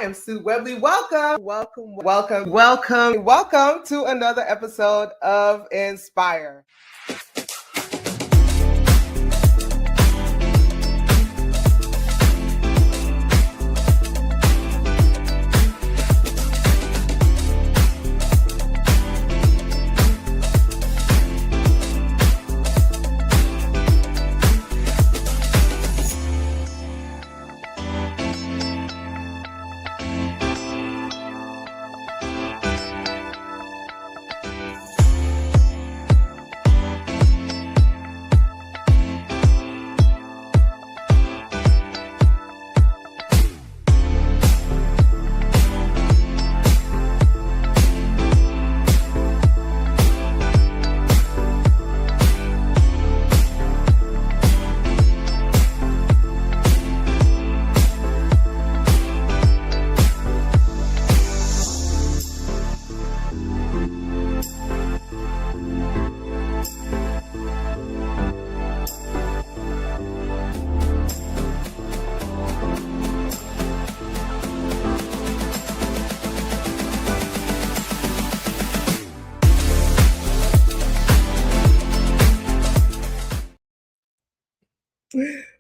am Sue Webley. Welcome to another episode of Inspire.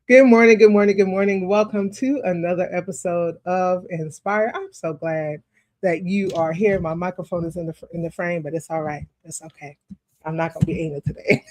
Good morning. Welcome to another episode of Inspire. I'm so glad that you are here. My microphone is in the frame, but it's all right. It's okay. I'm not gonna be anal today.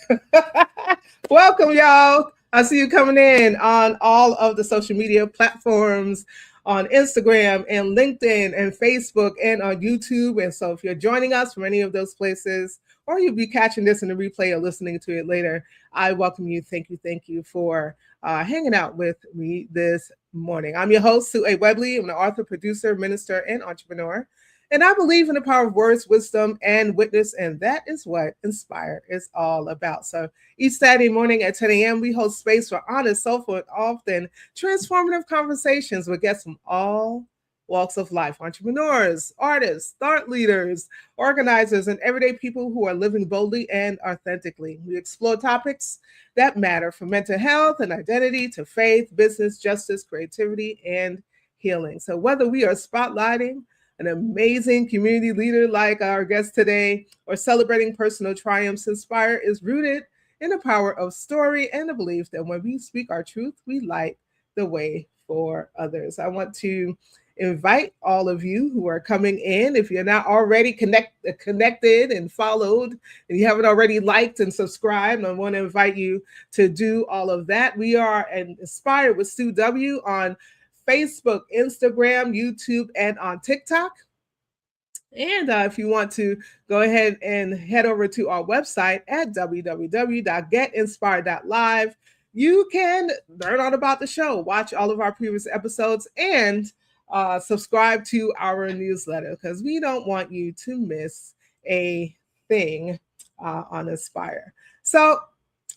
Welcome, y'all. I see you coming in on all of the social media platforms, on Instagram and LinkedIn and Facebook and on YouTube. And so if you're joining us from any of those places, or you'll be catching this in the replay or listening to it later, I welcome you. Thank you for hanging out with me this morning. I'm your host, Sue A. Webley. I'm an author, producer, minister, and entrepreneur. And I believe in the power of words, wisdom, and witness. And that is what Inspire is all about. So each Saturday morning at 10 a.m., we host space for honest, soulful, and often transformative conversations with guests from all walks of life: entrepreneurs, artists, thought leaders, organizers, and everyday people who are living boldly and authentically. We explore topics that matter, from mental health and identity to faith, business, justice, creativity, and healing. So whether we are spotlighting an amazing community leader like our guest today, or celebrating personal triumphs, Inspire is rooted in the power of story and the belief that when we speak our truth, we light the way for others. I want to invite all of you who are coming in, if you're not already connected and followed, and you haven't already liked and subscribed, I want to invite you to do all of that. We are Inspired with Sue W on Facebook, Instagram, YouTube, and on TikTok. And if you want to go ahead and head over to our website at www.getinspired.live, you can learn all about the show, watch all of our previous episodes, and subscribe to our newsletter, because we don't want you to miss a thing on Inspire. So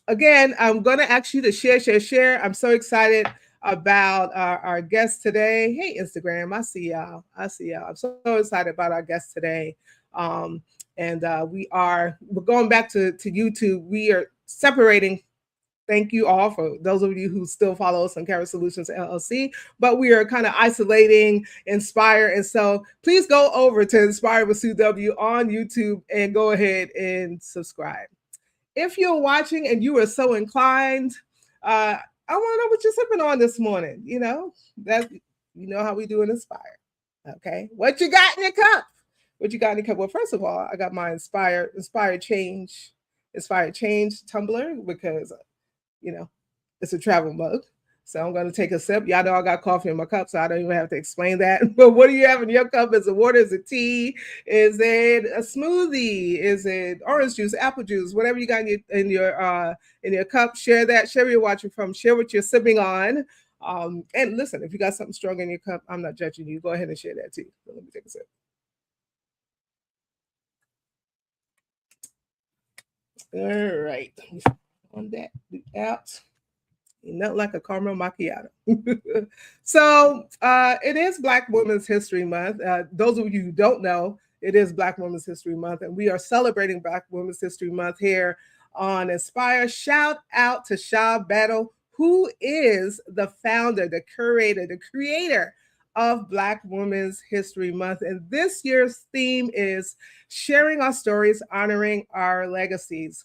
again, I'm going to ask you to share. I'm so excited about our guest today. Hey, Instagram, I see y'all. I'm so excited about our guest today. And we're going back to YouTube. We are separating. Thank you all for those of you who still follow us on Carrot Solutions LLC, but we are kind of isolating Inspire. And so please go over to Inspire with Sue W on YouTube and go ahead and subscribe. If you're watching and you are so inclined, I want to know what you're sipping on this morning. You know how we do in Inspire. Okay, what you got in your cup? Well, first of all, I got my Inspired Change tumbler, because it's a travel mug. So I'm going to take a sip. Y'all know I got coffee in my cup, so I don't even have to explain that. But what do you have in your cup? Is it water? Is it tea? Is it a smoothie? Is it orange juice, apple juice, whatever you got in your cup? Share that. Share where you're watching from. Share what you're sipping on. And listen, if you got something strong in your cup, I'm not judging you. Go ahead and share that too. So let me take a sip. All right. On that out. Not like a caramel macchiato. So it is Black Women's History Month. Those of you who don't know, it is Black Women's History Month, and we are celebrating Black Women's History Month here on Inspire. Shout out to Sha Battle, who is the founder, the curator, the creator of Black Women's History Month. And this year's theme is sharing our stories, honoring our legacies.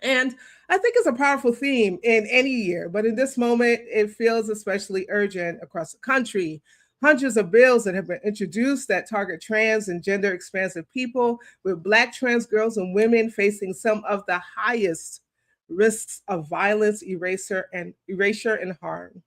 And I think it's a powerful theme in any year, but in this moment, it feels especially urgent across the country. Hundreds of bills that have been introduced that target trans and gender expansive people, with Black trans girls and women facing some of the highest risks of violence, erasure and harm.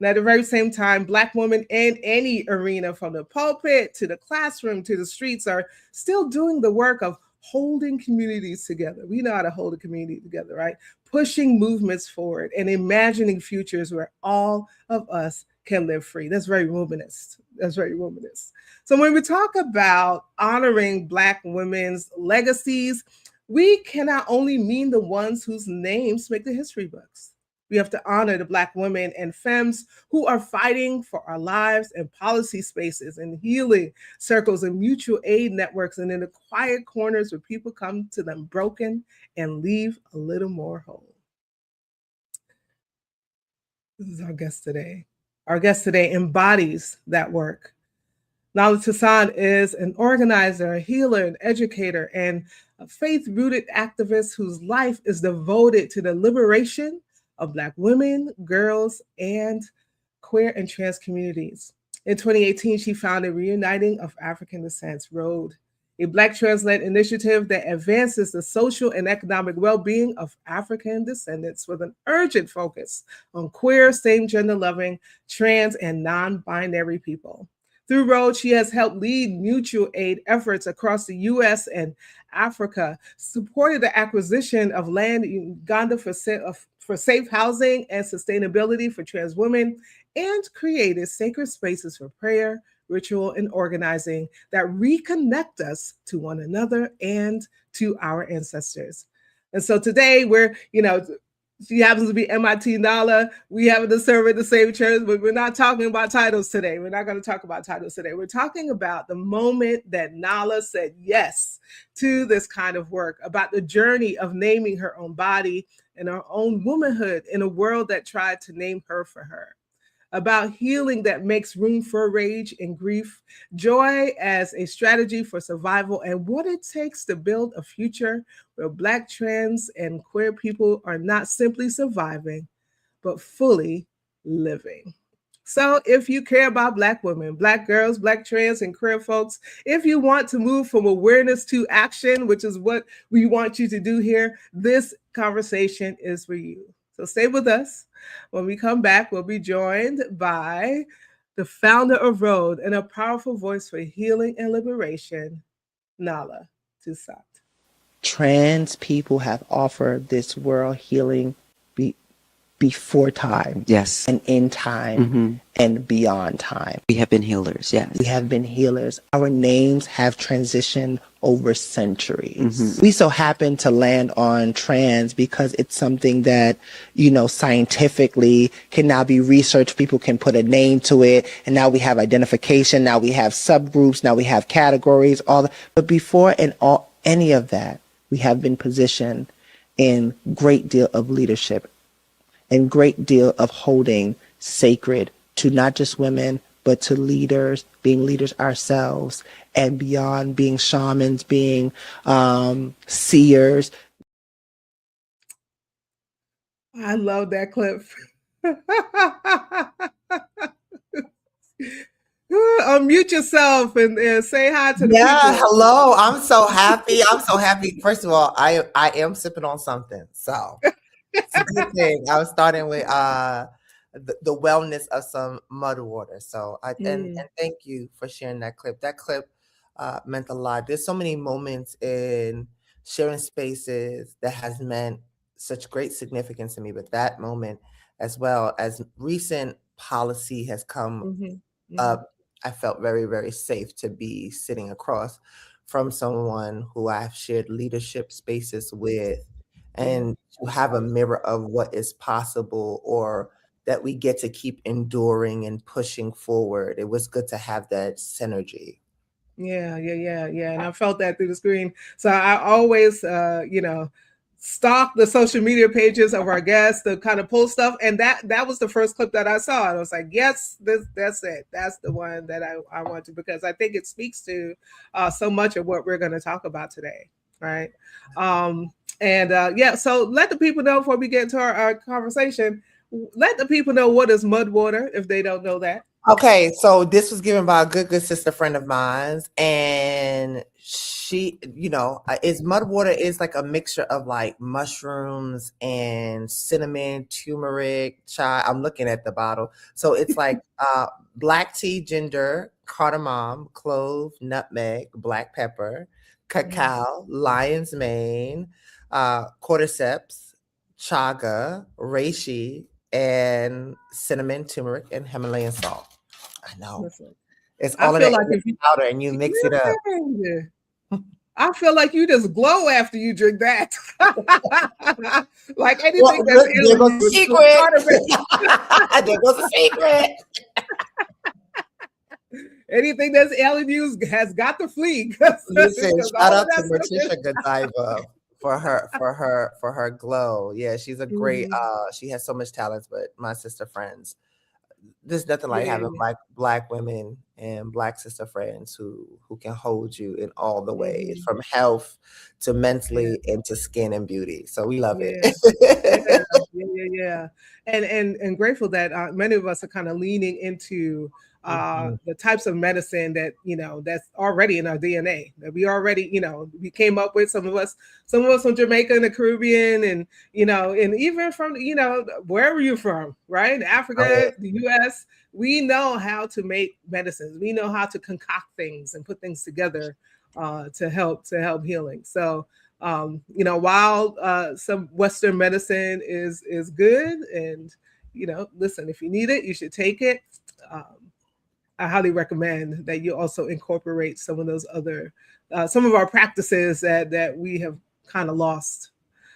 And at the very same time, Black women in any arena, from the pulpit to the classroom to the streets, are still doing the work of holding communities together. We know how to hold a community together, right? Pushing movements forward and imagining futures where all of us can live free. That's very womanist. That's very womanist. So when we talk about honoring Black women's legacies, we cannot only mean the ones whose names make the history books. We have to honor the Black women and femmes who are fighting for our lives in policy spaces and healing circles and mutual aid networks, and in the quiet corners where people come to them broken and leave a little more whole. This is our guest today. Our guest today embodies that work. Nala Toussaint is an organizer, a healer, an educator, and a faith rooted activist whose life is devoted to the liberation of Black women, girls, and queer and trans communities. In 2018, she founded Reuniting of African Descents Road, a Black trans led initiative that advances the social and economic well being of African descendants with an urgent focus on queer, same gender loving, trans, and non binary people. Through Road, she has helped lead mutual aid efforts across the US and Africa, supported the acquisition of land in Uganda for safe housing and sustainability for trans women, and created sacred spaces for prayer, ritual, and organizing that reconnect us to one another and to our ancestors. And so today she happens to be MIT Nala. We happen to serve at the same church, but we're not talking about titles today. We're not going to talk about titles today. We're talking about the moment that Nala said yes to this kind of work, about the journey of naming her own body and her own womanhood in a world that tried to name her for her, about healing that makes room for rage and grief, joy as a strategy for survival, and what it takes to build a future where Black, trans, and queer people are not simply surviving, but fully living. So, if you care about Black women, Black girls, Black trans, and queer folks, if you want to move from awareness to action, which is what we want you to do here, this conversation is for you. So, stay with us. When we come back, we'll be joined by the founder of Road and a powerful voice for healing and liberation, Nala Toussaint. Trans people have offered this world healing before time. Yes. And in time and beyond time. We have been healers, yes. We have been healers. Our names have transitioned over centuries. We so happen to land on trans because it's something that, scientifically can now be researched. People can put a name to it. And now we have identification. Now we have subgroups. Now we have categories. But before any of that, we have been positioned in great deal of leadership and great deal of holding sacred to not just women, but to leaders, being leaders ourselves, and beyond, being shamans, being seers. I love that clip. Unmute yourself and say hi to the people. Hello. I'm so happy. I'm so happy. First of all, I am sipping on something. So it's a good thing. I was starting with the wellness of some mud water. So and thank you for sharing that clip. That clip meant a lot. There's so many moments in sharing spaces that has meant such great significance to me, but that moment, as well as recent policy has come up, I felt very, very safe to be sitting across from someone who I've shared leadership spaces with, and to have a mirror of what is possible, or that we get to keep enduring and pushing forward. It was good to have that synergy. Yeah. And I felt that through the screen. So I always, stalk the social media pages of our guests to kind of pull stuff, and that was the first clip that I saw, and I was like, yes, that's it, that's the one that I want to, because I think it speaks to so much of what we're going to talk about today, right? And yeah, so let the people know before we get into our conversation. Let the people know what is mud water if they don't know that. Okay, so this was given by a good sister friend of mine, and she, is mud water is like a mixture of like mushrooms and cinnamon, turmeric, chai. I'm looking at the bottle, so it's like black tea, ginger, cardamom, clove, nutmeg, black pepper, cacao, lion's mane, cordyceps, chaga, reishi, and cinnamon, turmeric, and Himalayan salt. I know. Listen, It's I all of feel that like in if the you, powder and you mix it up. I feel like you just glow after you drink that. Like Well, anything that's there goes the is secret. part of it. There goes the secret. Anything that's alien news has got to flee. Listen, shout All of out to that stuff is. Morticia Godiva for her glow. Yeah, she's a great she has so much talent, but my sister friends. There's nothing like Yeah, having yeah. black women and black sister friends who can hold you in all the ways, Mhm. from health to Yeah, mentally and to skin and beauty. So we love yeah, yeah, it. yeah. And grateful that many of us are kind of leaning into Mhm. the types of medicine that that's already in our DNA, that we already we came up with. Some of us from Jamaica and the Caribbean, and and even from wherever you're from, right? Oh, yeah. Africa, the U.S. We know how to make medicines. We know how to concoct things and put things together to help healing. So while some Western medicine is good, and listen, if you need it, you should take it. Um, I highly recommend that you also incorporate some of those other, some of our practices that we have kind of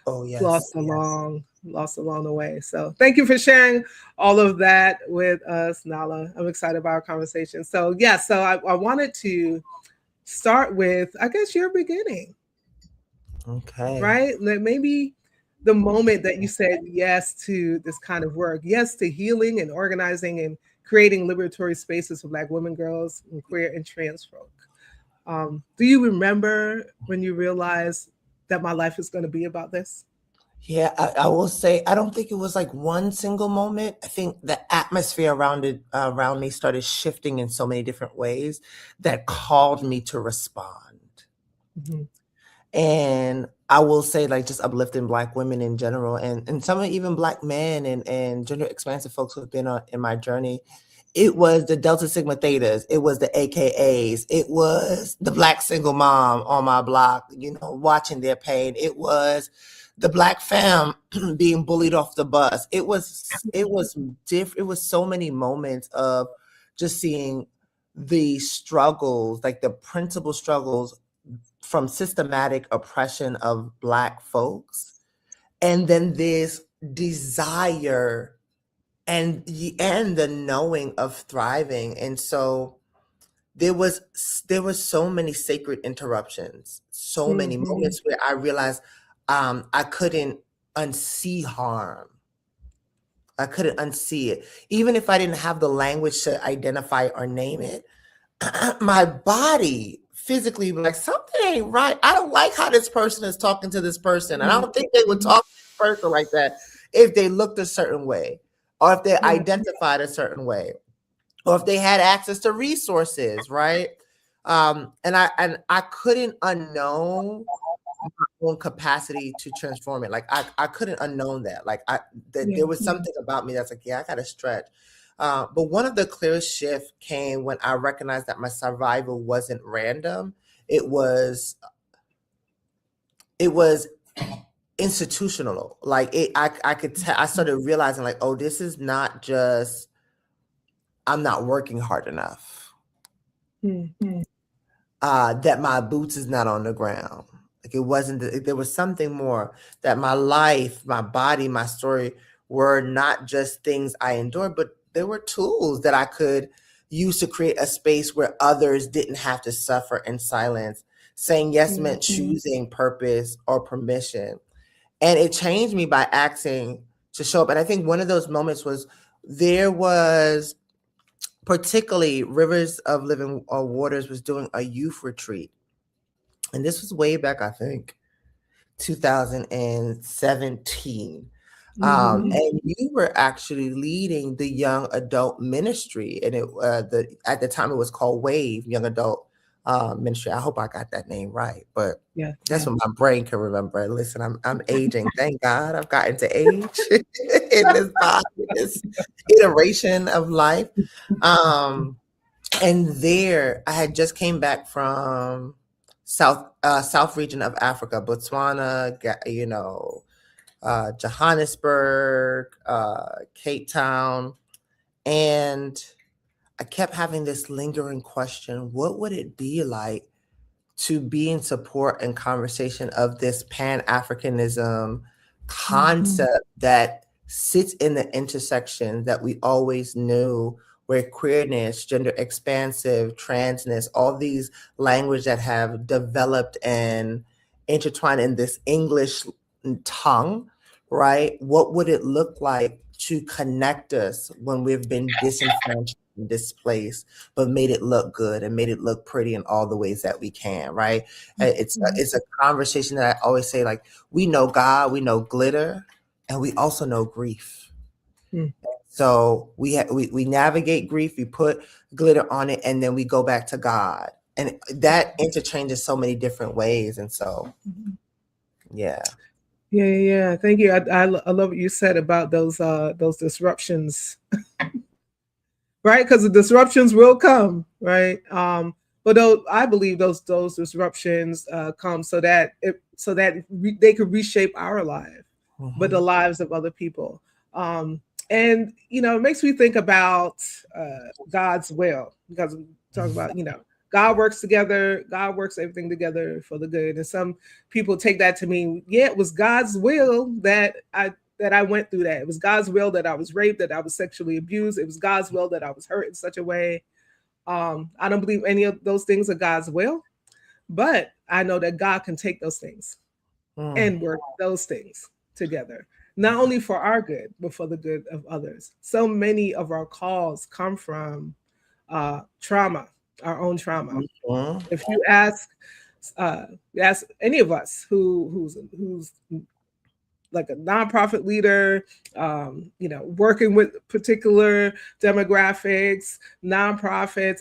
Oh, yes. lost along the way. So thank you for sharing all of that with us, Nala. I'm excited about our conversation. So yeah, so I wanted to start with, I guess, your beginning. Okay. Right? Like maybe the moment that you said yes to this kind of work, yes to healing and organizing and creating liberatory spaces for Black women, girls, and queer and trans folk. Do you remember when you realized that my life is going to be about this? Yeah, I will say I don't think it was like one single moment. I think the atmosphere around me started shifting in so many different ways that called me to respond. Mm-hmm. And I will say, like, just uplifting Black women in general, and some even Black men and gender expansive folks who have been in my journey. It was the Delta Sigma Thetas, it was the AKAs, it was the Black single mom on my block, watching their pain. It was the Black femme being bullied off the bus. It was different. It was so many moments of just seeing the struggles, like the principal struggles from systematic oppression of Black folks, and then this desire and the knowing of thriving. And so there was so many sacred interruptions, so many Mm-hmm. moments where I realized I couldn't unsee harm. I couldn't unsee it, even if I didn't have the language to identify or name it. My body physically like, something ain't right. I don't like how this person is talking to this person, and I don't think they would talk to this person like that if they looked a certain way, or if they identified a certain way, or if they had access to resources, right? And I couldn't unknown my own capacity to transform it. Like I couldn't unknown that. Like there was something about me that's like, yeah, I gotta stretch. But one of the clearest shifts came when I recognized that my survival wasn't random. It was institutional. Like I could tell. I started realizing like, oh, this is not just I'm not working hard enough. Mm-hmm. That my boots is not on the ground. Like it wasn't. There was something more. That my life, my body, my story were not just things I endured, but there were tools that I could use to create a space where others didn't have to suffer in silence. Saying yes meant choosing purpose or permission. And it changed me by asking to show up. And I think one of those moments was there was particularly Rivers of Living Waters was doing a youth retreat. And this was way back, I think, 2017. Mm-hmm. And you were actually leading the young adult ministry, and at the time it was called Wave Young Adult Ministry. I hope I got that name right, but Yeah, that's yeah. what my brain can remember. Listen, I'm aging. Thank God I've gotten to age in this body, this iteration of life. And there, I had just came back from South region of Africa, Botswana, Johannesburg, Cape Town, and I kept having this lingering question: what would it be like to be in support and conversation of this Pan-Africanism concept that sits in the intersection that we always knew, where queerness, gender expansive, transness, all these language that have developed and intertwined in this English tongue, right? What would it look like to connect us when we've been disenfranchised and displaced, but made it look good and made it look pretty in all the ways that we can, right? It's a conversation that I always say, like, we know God, we know glitter, and we also know grief. Mm. So we navigate grief, we put glitter on it, and then we go back to God, and that interchanges so many different ways. And so, yeah. Yeah. Thank you. I love what you said about those disruptions, right? Because the disruptions will come, right? But I believe those disruptions come so that they could reshape our life, but the lives of other people. And it makes me think about God's will, because we talk about God works together. God works everything together for the good. And some people take that to mean, yeah, it was God's will that I went through that. It was God's will that I was raped, that I was sexually abused. It was God's will that I was hurt in such a way. I don't believe any of those things are God's will, but I know that God can take those things and work those things together, not only for our good, but for the good of others. So many of our calls come from trauma, our own trauma. If you ask any of us who's like a nonprofit leader, working with particular demographics, nonprofits,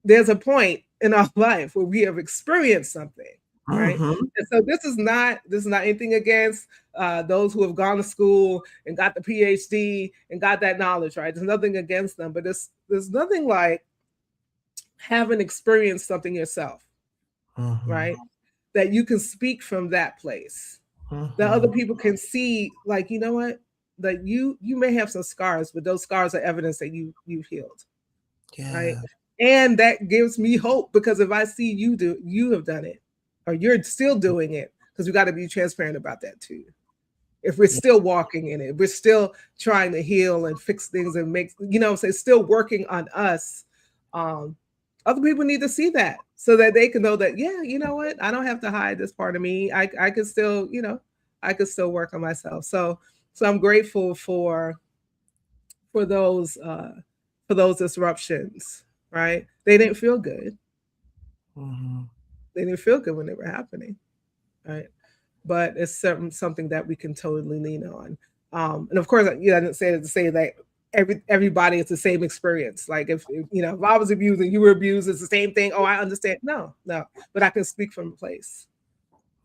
there's a point in our life where we have experienced something, right? And so this is not anything against those who have gone to school and got the PhD and got that knowledge, right? There's nothing against them, but there's nothing like having experienced something yourself, right? That you can speak from that place. That other people can see, like, you know what? That you may have some scars, but those scars are evidence that you've healed. Yeah. Right. And that gives me hope, because if I see you have done it, or you're still doing it, because we got to be transparent about that too. If we're still walking in it, we're still trying to heal and fix things and make, say, still working on us. Other people need to see that, so that they can know that, yeah, you know what? I don't have to hide this part of me. I can still, I could still work on myself. So I'm grateful for those disruptions, right? They didn't feel good. They didn't feel good when they were happening, right? But it's something that we can totally lean on. And of course, I didn't say it to say that everybody is the same experience. Like if I was abused and you were abused, it's the same thing. Oh, I understand. No, but I can speak from a place.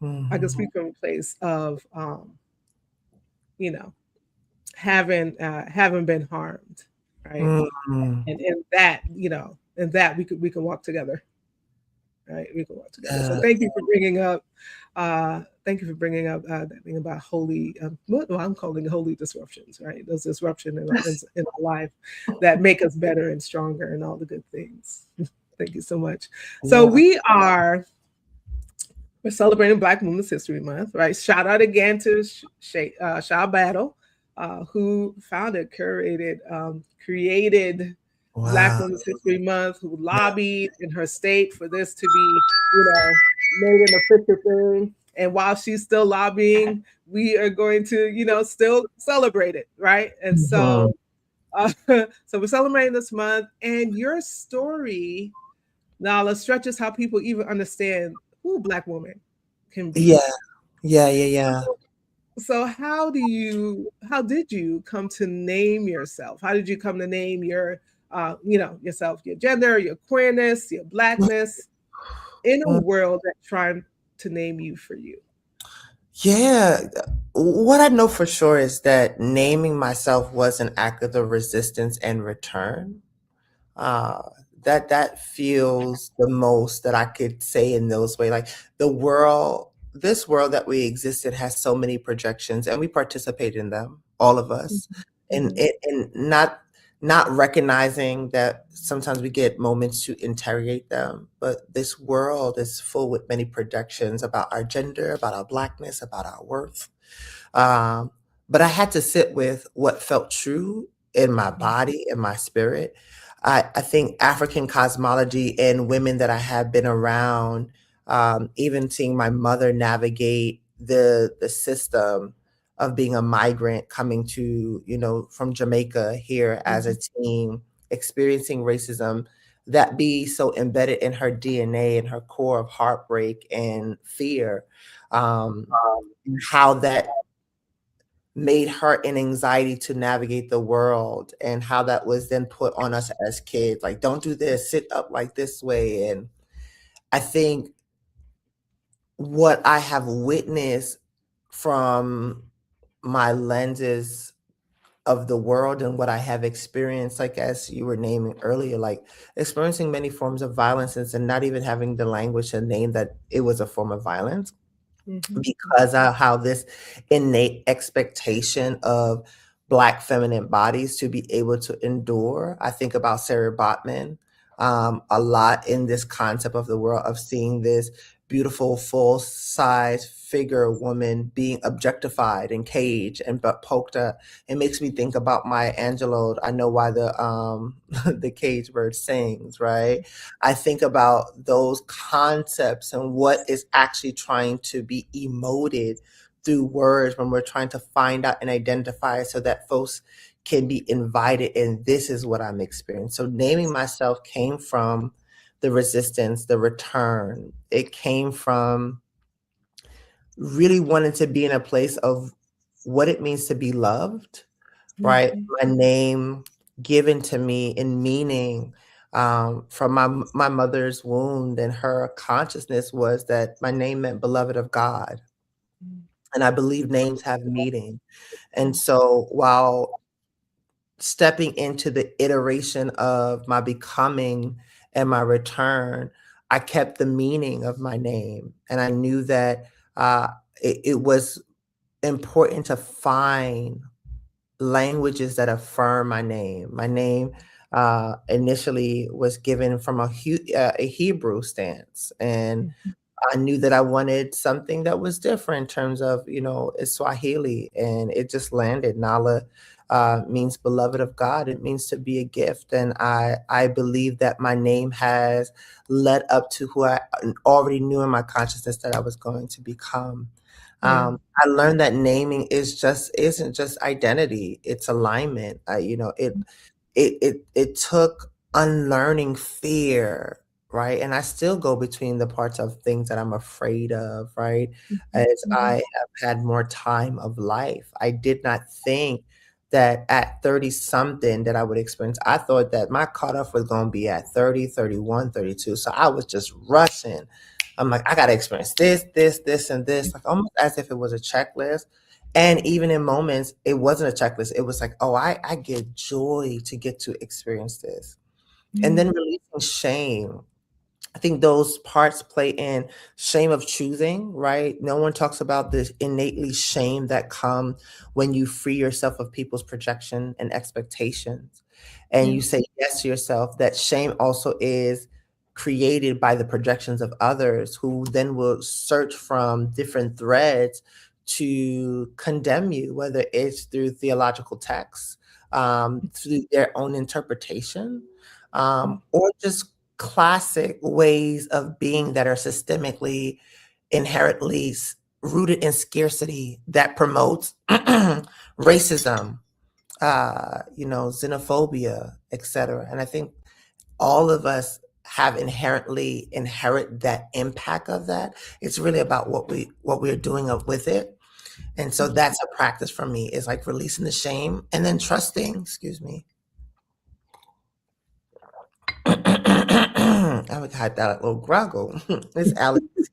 I can speak from a place of having been harmed, right? And in that, we can walk together, right? We can walk together. So thank you for bringing up that thing about holy. What I'm calling holy disruptions, right? Those disruptions in our life that make us better and stronger and all the good things. Thank you so much. So we're celebrating Black Women's History Month, right? Shout out again to Sha Battle, who founded, curated, created Black Women's History Month, who lobbied in her state for this to be, made an official thing. And while she's still lobbying, we are going to, still celebrate it, right? And Mhm. so, so we're celebrating this month, and your story, Nala, stretches how people even understand who Black woman can be. Yeah. Yeah, yeah, yeah. So how did you come to name yourself? How did you come to name your yourself, your gender, your queerness, your blackness in a Mm. world that's trying to name you for you? Yeah. What I know for sure is that naming myself was an act of the resistance and return. Uh, that feels the most that I could say in those ways. Like this world that we exist in has so many projections, and we participate in them, all of us, Mhm, and mhm, and not recognizing that sometimes we get moments to interrogate them. But this world is full with many projections about our gender, about our blackness, about our worth. Um, but I had to sit with what felt true in my mhm, body and my spirit. I think African cosmology and women that I have been around, even seeing my mother navigate the system of being a migrant coming to, from Jamaica here as a mhm, teen, experiencing racism that be so embedded in her DNA and her core of heartbreak and fear. Um, and how that made her an anxiety to navigate the world, and how that was then put on us as kids, like, don't do this, sit up like this way. And I think what I have witnessed from my lenses of the world and what I have experienced, like as you were naming earlier, like experiencing many forms of violence and not even having the language to name that it was a form of violence, mhm, because of how this innate expectation of Black feminine bodies to be able to endure. I think about Sarah Botman a lot in this concept of the world of seeing this beautiful full size figure woman being objectified and caged and but poked up. It makes me think about Maya Angelou. I know why the the cage bird sings, right? I think about those concepts and what is actually trying to be emoted through words when we're trying to find out and identify so that folks can be invited in. This is what I'm experiencing. So naming myself came from the resistance, the return. It came from really wanting to be in a place of what it means to be loved, right? mhm, My name given to me in meaning, from my mother's wound, and her consciousness was that my name meant beloved of God. mhm, And I believe names have meaning. And so while stepping into the iteration of my becoming and my return, I kept the meaning of my name. And I knew that uh, it was important to find languages that affirm my name. My name initially was given from a Hebrew stance, and mhm, I knew that I wanted something that was different in terms of, it's Swahili, and it just landed. Nala means beloved of God. It means to be a gift, and I believe that my name has led up to who I already knew in my consciousness that I was going to become. yeah, I learned that naming isn't just identity; it's alignment. It took unlearning fear, right? And I still go between the parts of things that I'm afraid of, right? mhm, As mhm, I have had more time of life, I did not think that at 30 something that I would experience. I thought that my cutoff was going to be at 30, 31, 32. So I was just rushing. I'm like, I got to experience this, and this, like almost as if it was a checklist. And even in moments, it wasn't a checklist. It was like, oh, I get joy to get to experience this. And then mhm, releasing shame. I think those parts play in shame of choosing, right? No one talks about this innately shame that come when you free yourself of people's projection and expectations. And yeah, you say yes to yourself. That shame also is created by the projections of others who then will search from different threads to condemn you, whether it's through theological texts, through their own interpretation, mhm, or just classic ways of being that are systemically, inherently rooted in scarcity that promotes racism, xenophobia, etc. And I think all of us have inherently inherit that impact of that. It's really about what we're doing with it. And so that's a practice for me, is like releasing the shame and then trusting, excuse me. I had that little gruggle. It's allergies.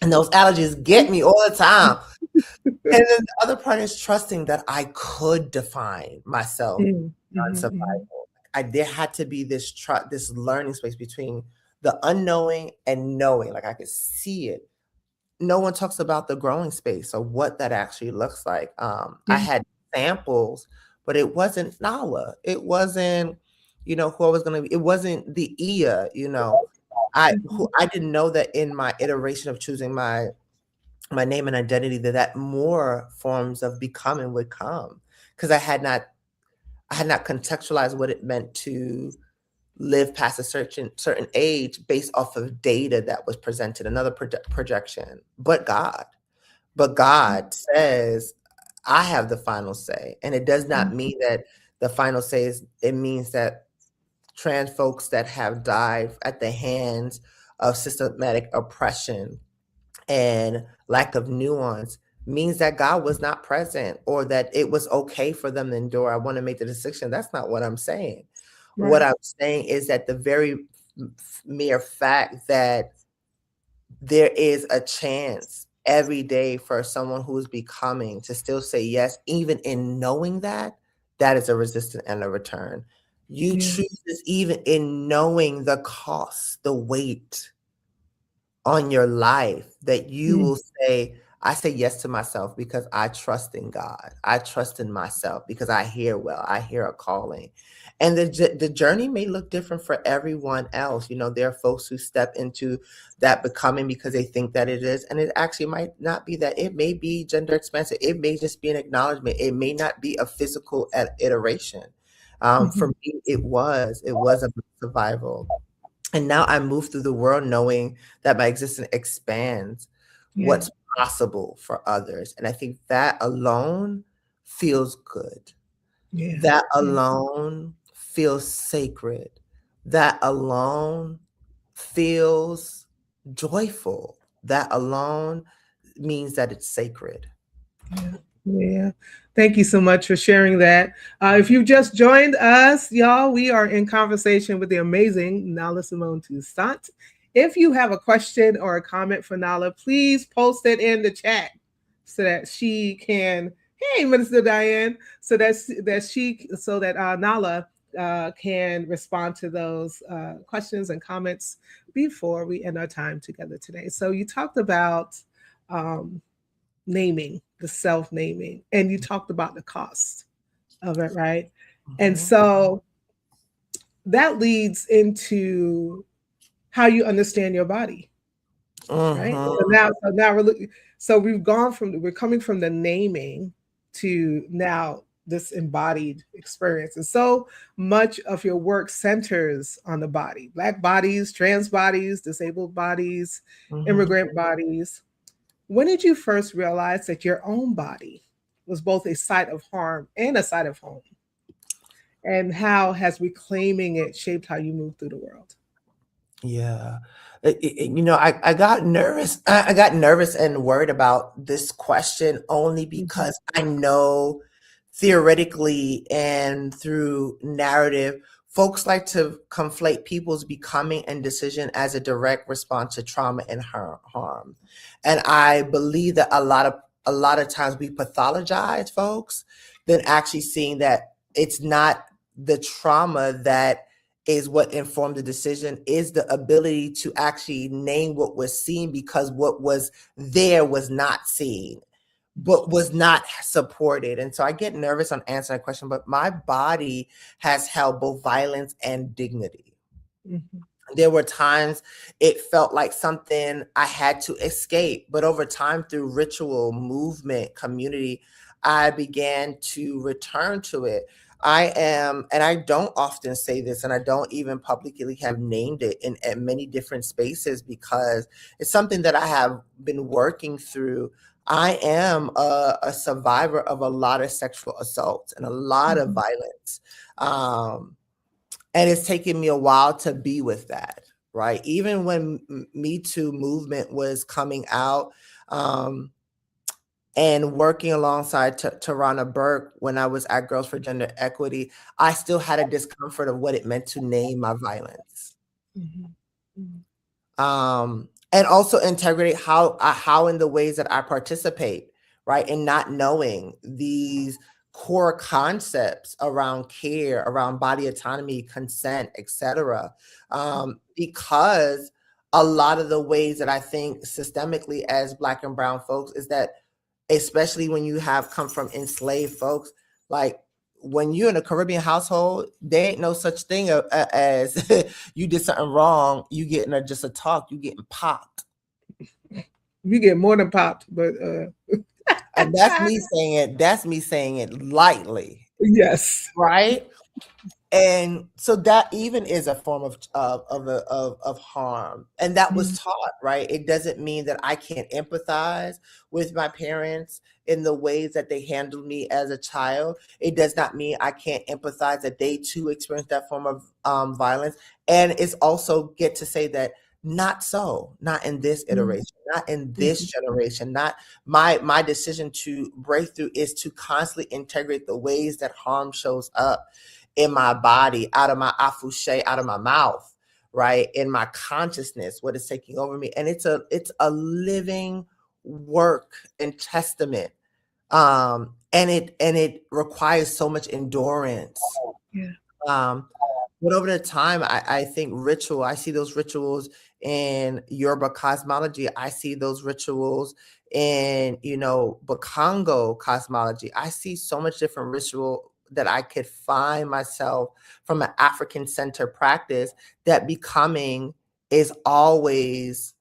And those allergies get me all the time. And then the other part is trusting that I could define myself on survival. There had to be this learning space between the unknowing and knowing. Like I could see it. No one talks about the growing space or what that actually looks like. I had samples, but it wasn't Nala. It wasn't, who I was going to be. It wasn't the Ia, I didn't know that in my iteration of choosing my name and identity, that more forms of becoming would come, because I had not contextualized what it meant to live past a certain age based off of data that was presented, another projection. But God says, I have the final say. And it does not mean that the final say it means that trans folks that have died at the hands of systematic oppression and lack of nuance means that God was not present, or that it was okay for them to endure. I want to make the distinction. That's not what I'm saying. Right. What I'm saying is that the very mere fact that there is a chance every day for someone who is becoming to still say yes, even in knowing that is a resistance and a return. You choose this even in knowing the cost, the weight on your life, that you will say, I say yes to myself because I trust in God. I trust in myself because I hear well. I hear a calling. And the journey may look different for everyone else. There are folks who step into that becoming because they think that it is. And it actually might not be that. It may be gender expansive. It may just be an acknowledgement. It may not be a physical iteration. For me, it was a survival. And now I move through the world knowing that my existence expands what's possible for others. And I think that alone feels good. That alone feels sacred. That alone feels joyful. That alone means that it's sacred. Yeah. Thank you so much for sharing that. If you've just joined us, y'all, we are in conversation with the amazing Nala Simone Toussaint. If you have a question or a comment for Nala, please post it in the chat so that she can, hey, Minister Diane, so that Nala can respond to those questions and comments before we end our time together today. So you talked about naming, the self-naming, and you talked about the cost of it, right? And so that leads into how you understand your body, right? So we're coming from the naming to now this embodied experience. And so much of your work centers on the body, Black bodies, trans bodies, disabled bodies, immigrant bodies. When did you first realize that your own body was both a site of harm and a site of home? And how has reclaiming it shaped how you move through the world? Yeah. I got nervous. I got nervous and worried about this question only because I know theoretically and through narrative, folks like to conflate people's becoming and decision as a direct response to trauma and harm. And I believe that a lot of times we pathologize folks than actually seeing that it's not the trauma that is what informed the decision, is the ability to actually name what was seen, because what was there was not seen, but was not supported. And so I get nervous on answering that question, but my body has held both violence and dignity. There were times it felt like something I had to escape, but over time, through ritual, movement, community, I began to return to it. I am, and I don't often say this, and I don't even publicly have named it in many different spaces because it's something that I have been working through. I am a survivor of a lot of sexual assault and a lot of violence. And it's taken me a while to be with that, right? Even when Me Too movement was coming out, and working alongside Tarana Burke when I was at Girls for Gender Equity, I still had a discomfort of what it meant to name my violence. And also integrate how in the ways that I participate, right? And not knowing these core concepts around care, around body autonomy, consent, etc. Because a lot of the ways that I think systemically as Black and Brown folks is that, especially when you have come from enslaved folks, like when you're in a Caribbean household, there ain't no such thing as you did something wrong, you getting just a talk, you getting popped. You get more than popped, but and that's me saying it lightly. Yes. Right? And so that even is a form of harm, and that was taught, right? It doesn't mean that I can't empathize with my parents in the ways that they handled me as a child. It does not mean I can't empathize that they too experienced that form of violence. And it's also get to say that not in this iteration, not in this generation. Not my decision to break through is to constantly integrate the ways that harm shows up in my body, out of my afouche, out of my mouth, right? In my consciousness, what is taking over me. And it's a living work and testament. And it requires so much endurance. Yeah. But over the time, I think I see those rituals in Yoruba cosmology. I see those rituals in, Bakongo cosmology. I see so much different ritual that I could find myself from an African center practice, that becoming is always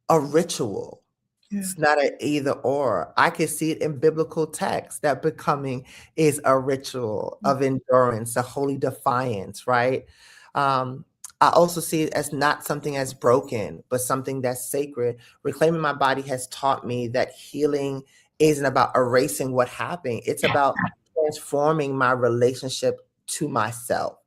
a ritual. Yeah. It's not an either or. I can see it in biblical text that becoming is a ritual of endurance, a holy defiance, right? I also see it as not something as broken, but something that's sacred. Reclaiming my body has taught me that healing isn't about erasing what happened. It's about transforming my relationship to myself.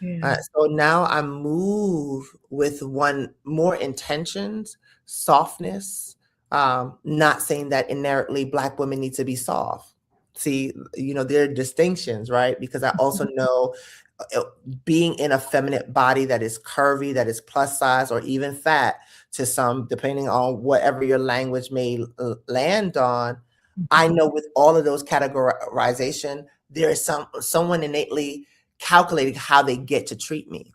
Yeah. So now I move with one more intentions, softness. Not saying that inherently Black women need to be soft. See, there are distinctions, right? Because I also know being in a feminine body that is curvy, that is plus size, or even fat to some, depending on whatever your language may land on. I know with all of those categorization, there is someone innately calculating how they get to treat me.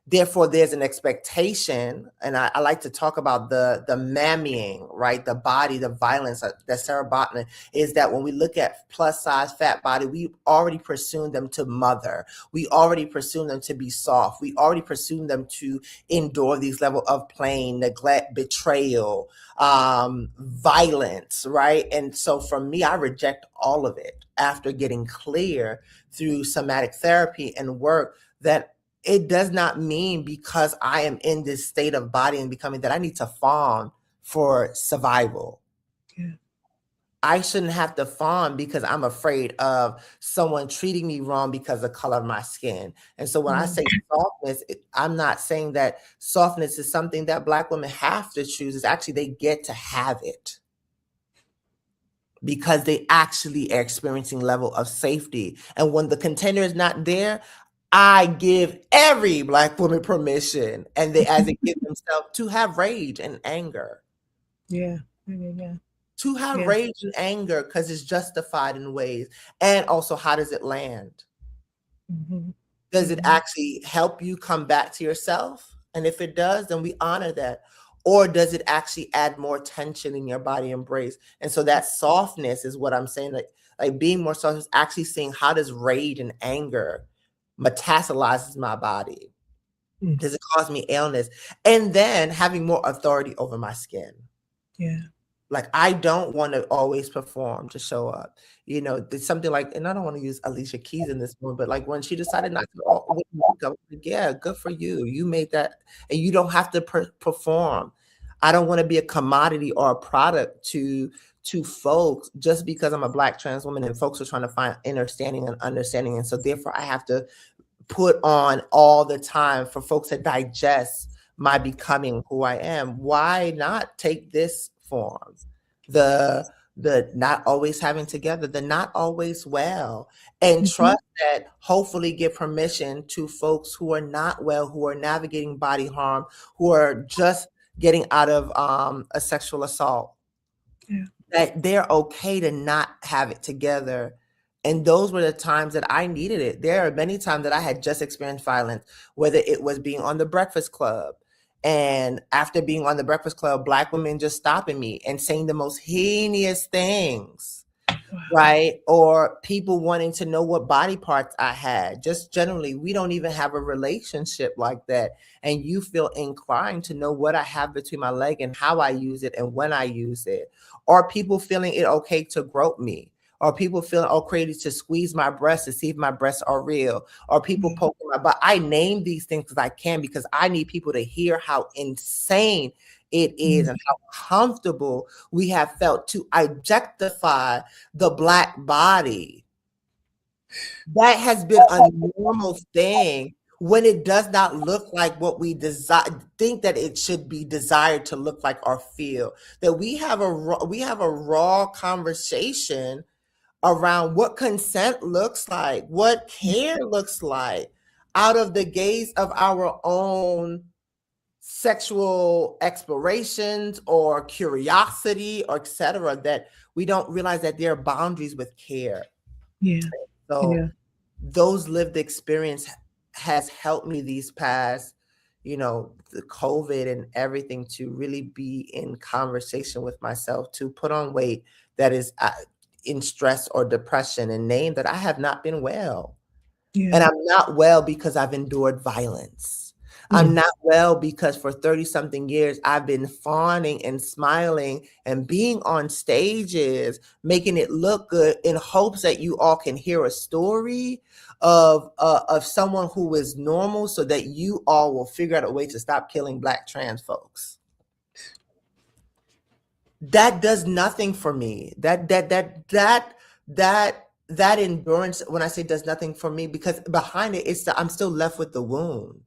Therefore, there's an expectation, and I like to talk about the mammying, right? The body, the violence that Sarah Botman is that when we look at plus size fat body, we already presume them to mother. We already presume them to be soft. We already presume them to endure these level of pain, neglect, betrayal, violence, right? And so for me, I reject all of it after getting clear through somatic therapy and work that it does not mean because I am in this state of body and becoming that I need to fawn for survival. Yeah. I shouldn't have to fawn because I'm afraid of someone treating me wrong because of the color of my skin. And so when I say softness, I'm not saying that softness is something that Black women have to choose. It's actually they get to have it, because they actually are experiencing level of safety. And when the container is not there, I give every Black woman permission, and they as they give themselves to have rage and anger. Yeah. Yeah. To have rage and anger because it's justified in ways. And also, how does it land? Does it actually help you come back to yourself? And if it does, then we honor that. Or does it actually add more tension in your body embrace? And so that softness is what I'm saying. Like being more soft is actually seeing how does rage and anger metastasizes my body? Does it cause me illness? And then having more authority over my skin. Yeah. Like, I don't want to always perform to show up. You know, it's something like, and I don't want to use Alicia Keys in this one, but like when she decided not to wear makeup, like, yeah, good for you. You made that, and you don't have to perform. I don't want to be a commodity or a product to folks just because I'm a Black trans woman and folks are trying to find understanding. And so therefore I have to put on all the time for folks to digest my becoming who I am. Why not take this form? The not always having together, the not always well, and trust that hopefully give permission to folks who are not well, who are navigating body harm, who are just getting out of a sexual assault, that they're okay to not have it together. And those were the times that I needed it. There are many times that I had just experienced violence, whether it was being on the Breakfast Club. And after being on the Breakfast Club, Black women just stopping me and saying the most heinous things, right? Or people wanting to know what body parts I had. Just generally, we don't even have a relationship like that. And you feel inclined to know what I have between my leg and how I use it and when I use it. Or people feeling it okay to grope me. Or people feeling okay to squeeze my breasts to see if my breasts are real. Or people poking my butt. I name these things because I can, because I need people to hear how insane it is and how comfortable we have felt to objectify the Black body. That has been a normal thing when it does not look like what we think that it should be desired to look like or feel. That we have a raw conversation around what consent looks like, what care looks like, out of the gaze of our own sexual explorations or curiosity or etc., that we don't realize that there are boundaries with care. So those lived experience has helped me these past, the COVID and everything, to really be in conversation with myself, to put on weight that is in stress or depression, and name that I have not been well. And I'm not well because I've endured violence. I'm not well because for 30-something years, I've been fawning and smiling and being on stages, making it look good in hopes that you all can hear a story of someone who is normal, so that you all will figure out a way to stop killing Black trans folks. That does nothing for me. That endurance, when I say does nothing for me, because behind it, I'm still left with the wound,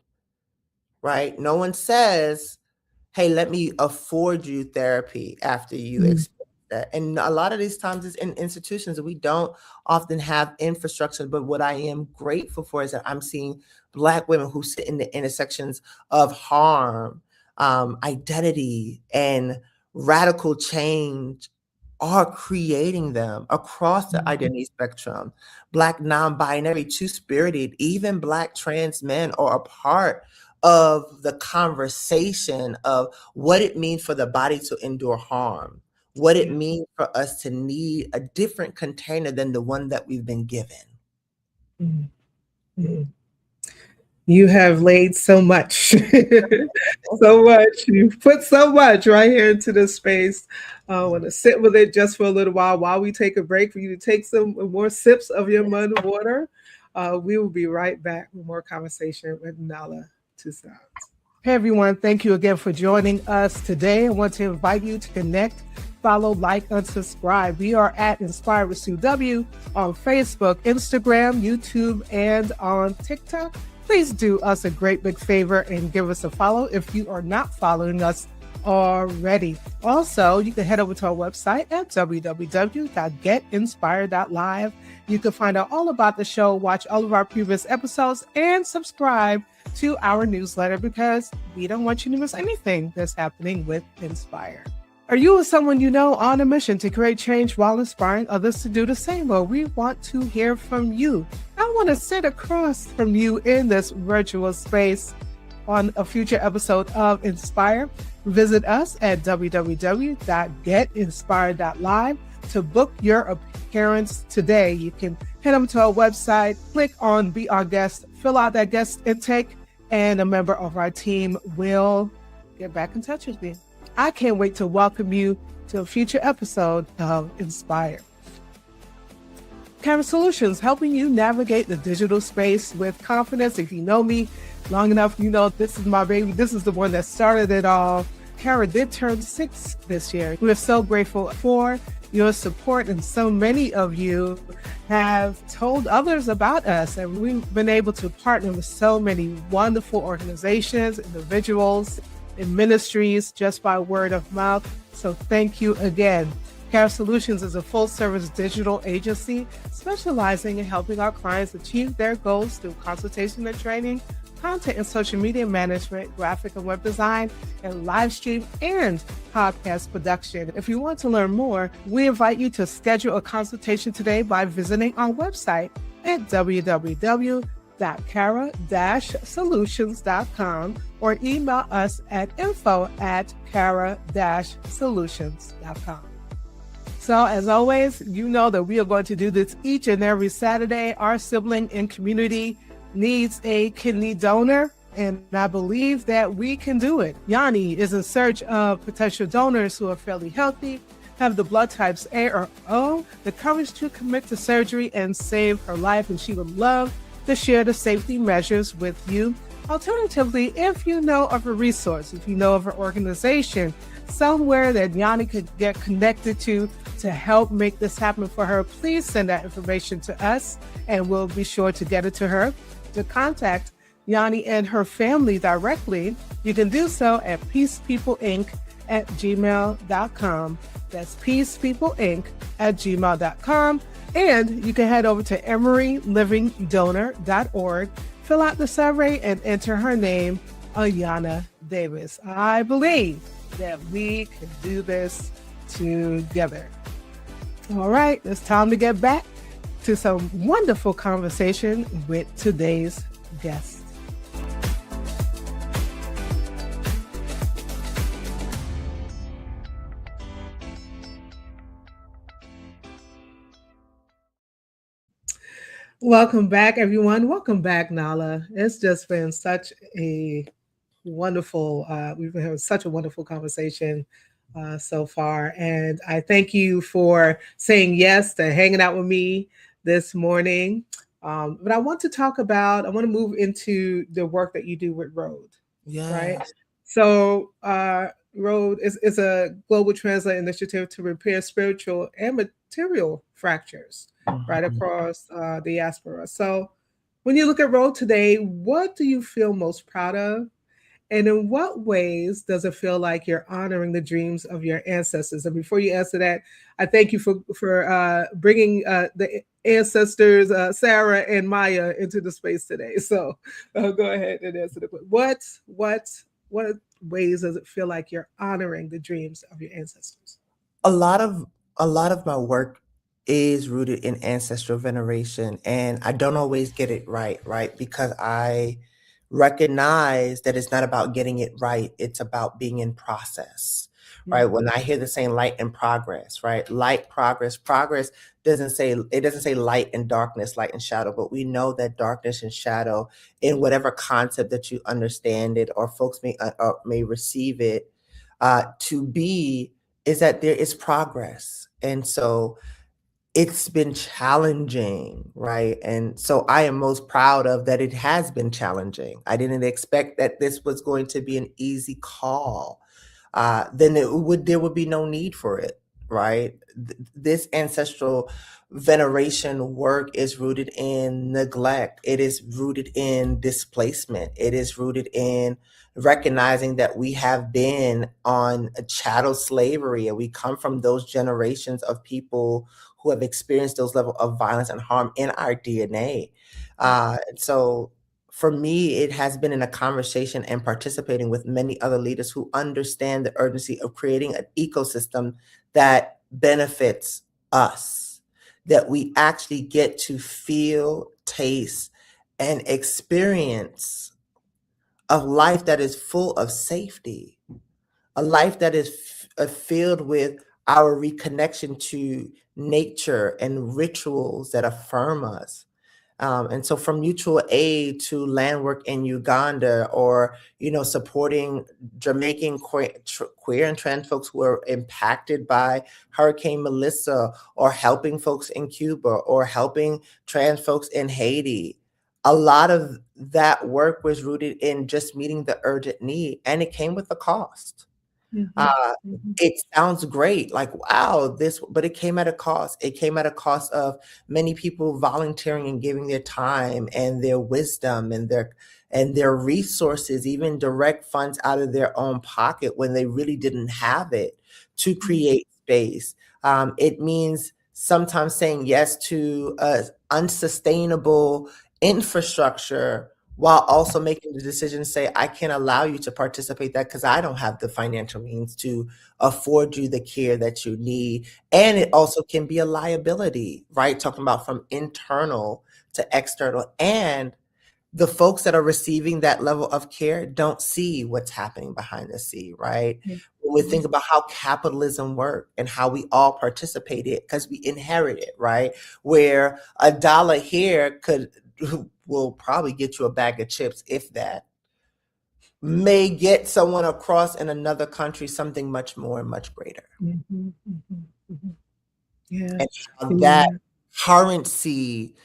right? No one says, hey, let me afford you therapy after you experience that. And a lot of these times it's in institutions, and we don't often have infrastructure. But what I am grateful for is that I'm seeing Black women who sit in the intersections of harm, identity, and radical change are creating them across the identity spectrum. Black non-binary, two-spirited, even Black trans men are a part of the conversation of what it means for the body to endure harm, what it means for us to need a different container than the one that we've been given. You have laid so much, so much. You've put so much right here into this space. I want to sit with it just for a little while we take a break, for you to take some more sips of your mud water. We will be right back with more conversation with Nala Toussaint. Hey, everyone. Thank you again for joining us today. I want to invite you to connect, follow, like, and subscribe. We are at Inspire with Sue W on Facebook, Instagram, YouTube, and on TikTok. Please do us a great big favor and give us a follow if you are not following us already. Also, you can head over to our website at www.getinspired.live. You can find out all about the show, watch all of our previous episodes, and subscribe to our newsletter, because we don't want you to miss anything that's happening with Inspire. Are you or someone you know on a mission to create change while inspiring others to do the same? Well, we want to hear from you. I want to sit across from you in this virtual space on a future episode of Inspire. Visit us at www.getinspired.live to book your appearance today. You can head over to our website, click on Be Our Guest, fill out that guest intake, and a member of our team will get back in touch with you. I can't wait to welcome you to a future episode of Inspire. Camera Solutions, helping you navigate the digital space with confidence. If you know me long enough, you know this is my baby. This is the one that started it all. Kara did turn 6 this year. We're so grateful for your support, and so many of you have told others about us, and we've been able to partner with so many wonderful organizations, individuals, and ministries just by word of mouth. So thank you again. Kara Solutions is a full-service digital agency specializing in helping our clients achieve their goals through consultation and training, content and social media management, graphic and web design, and live stream and podcast production. If you want to learn more, we invite you to schedule a consultation today by visiting our website at www.kara-solutions.com or email us at info@kara-solutions.com. So as always, you know that we are going to do this each and every Saturday. Our sibling and community needs a kidney donor, and I believe that we can do it. Yanni is in search of potential donors who are fairly healthy, have the blood types A or O, the courage to commit to surgery and save her life, and she would love to share the safety measures with you. Alternatively, if you know of a resource, if you know of an organization, somewhere that Yanni could get connected to help make this happen for her, please send that information to us, and we'll be sure to get it to her. To contact Yanni and her family directly, you can do so at peacepeopleinc@gmail.com. That's peacepeopleinc@gmail.com. And you can head over to EmeryLivingDonor.org, fill out the survey, and enter her name, Ayana Davis. I believe that we can do this together. All right, it's time to get back to some wonderful conversation with today's guest. Welcome back, everyone. Welcome back, Nala. It's just been such a wonderful, we've been having such a wonderful conversation so far. And I thank you for saying yes to hanging out with me this morning. But I want to move into the work that you do with Road. Yes. Right? So Road is a global translate initiative to repair spiritual and material fractures right across the diaspora. So when you look at Road today, what do you feel most proud of? And in what ways does it feel like you're honoring the dreams of your ancestors? And before you answer that, I thank you for bringing the ancestors, Sarah and Maya, into the space today. So go ahead and answer the question. What ways does it feel like you're honoring the dreams of your ancestors? A lot of my work is rooted in ancestral veneration, and I don't always get it right? Because I recognize that it's not about getting it right, it's about being in process, right? When I hear the saying light and progress, right? Light, progress doesn't say light and darkness, light and shadow, but we know that darkness and shadow, in whatever concept that you understand it or folks may receive it to be, is that there is progress. And so it's been challenging, right? And so I am most proud of that it has been challenging. I didn't expect that this was going to be an easy call. Then there would be no need for it, right? This ancestral veneration work is rooted in neglect. It is rooted in displacement. It is rooted in recognizing that we have been on a chattel slavery, and we come from those generations of people who have experienced those levels of violence and harm in our DNA. So for me, it has been in a conversation and participating with many other leaders who understand the urgency of creating an ecosystem that benefits us, that we actually get to feel, taste, and experience a life that is full of safety, a life that is filled with our reconnection to nature and rituals that affirm us, And so from mutual aid to land work in Uganda, or, supporting Jamaican queer and trans folks who were impacted by Hurricane Melissa, or helping folks in Cuba, or helping trans folks in Haiti. A lot of that work was rooted in just meeting the urgent need, and it came with a cost. Uh, it sounds great, like, wow, but it came at a cost. It came at a cost of many people volunteering and giving their time and their wisdom and their resources, even direct funds out of their own pocket when they really didn't have it, to create space. It means sometimes saying yes to unsustainable infrastructure, while also making the decision to say, I can't allow you to participate that because I don't have the financial means to afford you the care that you need. And it also can be a liability, right? Talking about from internal to external. And the folks that are receiving that level of care don't see what's happening behind the scene, right? When we think about how capitalism worked and how we all participated because we inherit it, right? Where $1 here will probably get you a bag of chips, if that, may get someone across in another country something much more and much greater. Yeah. And how that currency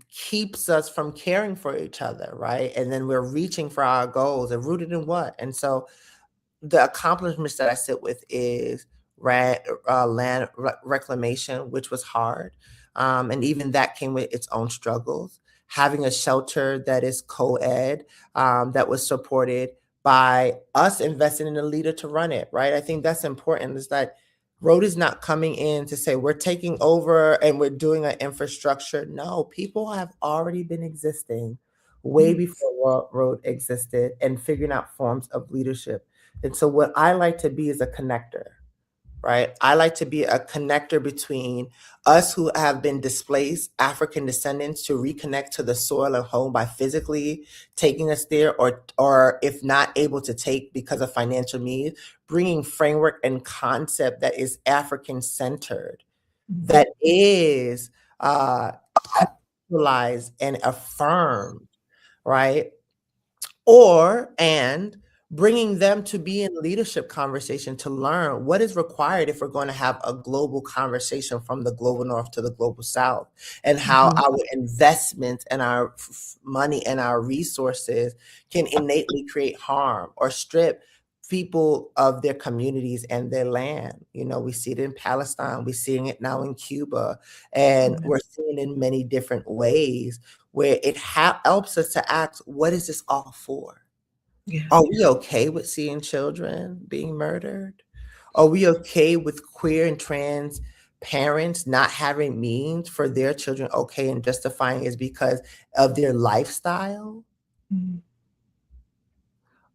keeps us from caring for each other, right? And then we're reaching for our goals, and rooted in what? And so the accomplishments that I sit with is land reclamation, which was hard. And even that came with its own struggles. Having a shelter that is co-ed, that was supported by us investing in a leader to run it, right? I think that's important, is that Road is not coming in to say we're taking over and we're doing an infrastructure. No, people have already been existing way before Road existed, and figuring out forms of leadership. And so what I like to be is a connector, right? I like to be a connector between us who have been displaced African descendants to reconnect to the soil and home by physically taking us there, or if not able to take because of financial needs, bringing framework and concept that is African centered, that is actualized and affirmed, right? And bringing them to be in leadership conversation to learn what is required if we're going to have a global conversation from the global north to the global south, and how our investments and our money and our resources can innately create harm or strip people of their communities and their land. We see it in Palestine, we're seeing it now in Cuba, and we're seeing it in many different ways, where it helps us to ask, what is this all for? Are we okay with seeing children being murdered? Are we okay with queer and trans parents not having means for their children, okay, and justifying is because of their lifestyle?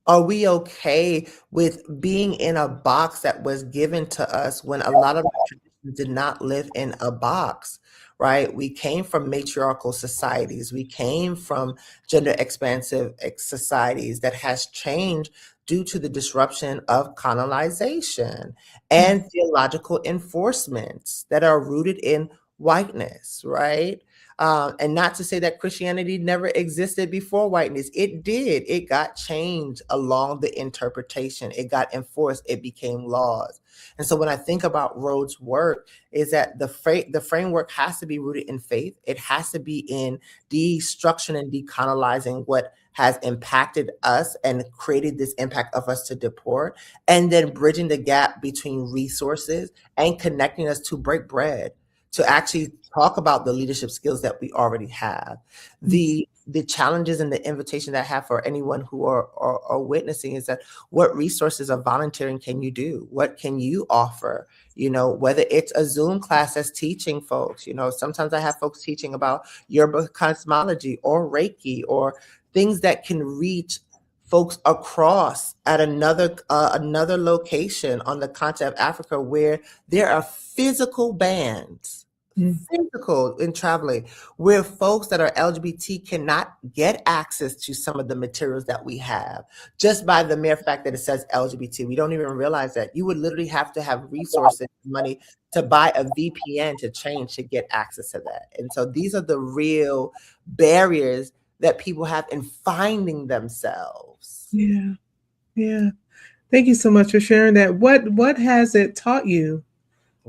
Are we okay with being in a box that was given to us when a lot of our traditions did not live in a box, right? We came from matriarchal societies. We came from gender expansive societies that has changed due to the disruption of colonization and theological enforcements that are rooted in whiteness, right? And not to say that Christianity never existed before whiteness. It did. It got changed along the interpretation. It got enforced. It became laws. And so when I think about Rhodes' work, is that the framework has to be rooted in faith. It has to be in destruction and decolonizing what has impacted us and created this impact of us to deport, and then bridging the gap between resources and connecting us to break bread, to actually talk about the leadership skills that we already have. The challenges and the invitation that I have for anyone who are witnessing is that what resources of volunteering can you do? What can you offer? Whether it's a Zoom class that's teaching folks, sometimes I have folks teaching about Yoruba cosmology or Reiki, or things that can reach folks across at another location on the continent of Africa, where there are physical bands physical in traveling, where folks that are LGBT cannot get access to some of the materials that we have just by the mere fact that it says LGBT. We don't even realize that you would literally have to have resources, money to buy a VPN to change to get access to that. And so these are the real barriers that people have in finding themselves. Yeah. Yeah. Thank you so much for sharing that. What has it taught you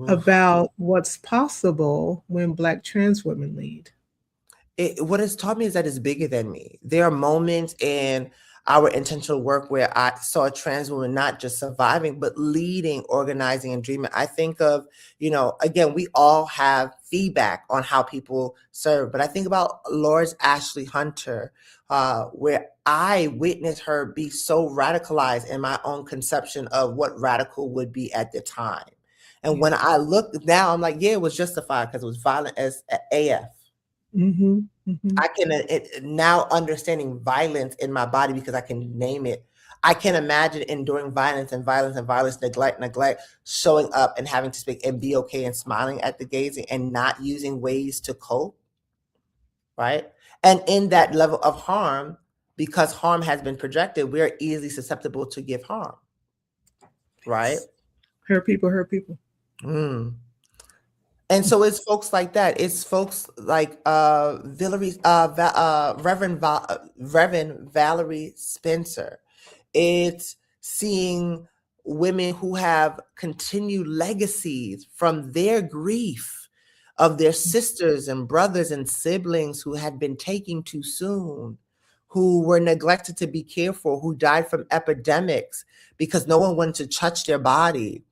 about what's possible when Black trans women lead? What it's taught me is that it's bigger than me. There are moments in our intentional work where I saw a trans woman not just surviving, but leading, organizing, and dreaming. I think of, again, we all have feedback on how people serve, but I think about Lord's Ashley Hunter, where I witnessed her be so radicalized in my own conception of what radical would be at the time. And when I look now, I'm like, yeah, it was justified because it was violent as AF. Mm-hmm. Mm-hmm. I can now understanding violence in my body because I can name it. I can imagine enduring violence and violence and violence, neglect, showing up and having to speak and be okay and smiling at the gazing and not using ways to cope, right? And in that level of harm, because harm has been projected, we're easily susceptible to give harm, right? Hurt people, hurt people. And so it's folks like that. It's folks like Reverend Valerie Spencer. It's seeing women who have continued legacies from their grief of their sisters and brothers and siblings who had been taken too soon, who were neglected to be cared for, who died from epidemics because no one wanted to touch their body.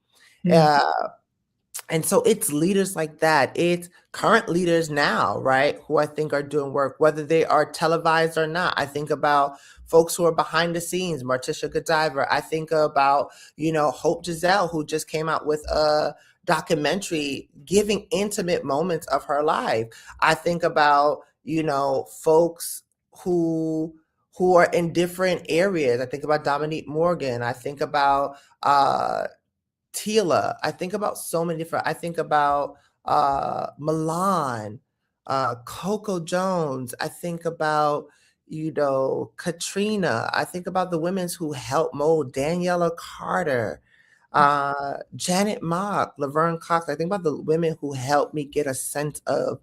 And so it's leaders like that. It's current leaders now, right, who I think are doing work, whether they are televised or not. I think about folks who are behind the scenes, Martisha Godiva. I think about, Hope Giselle, who just came out with a documentary giving intimate moments of her life. I think about, folks who are in different areas. I think about Dominique Morgan. I think about Tila. I think about so many different. I think about Milan, Coco Jones. I think about Katrina. I think about the women who helped mold Daniela Carter, Janet Mock, Laverne Cox. I think about the women who helped me get a sense of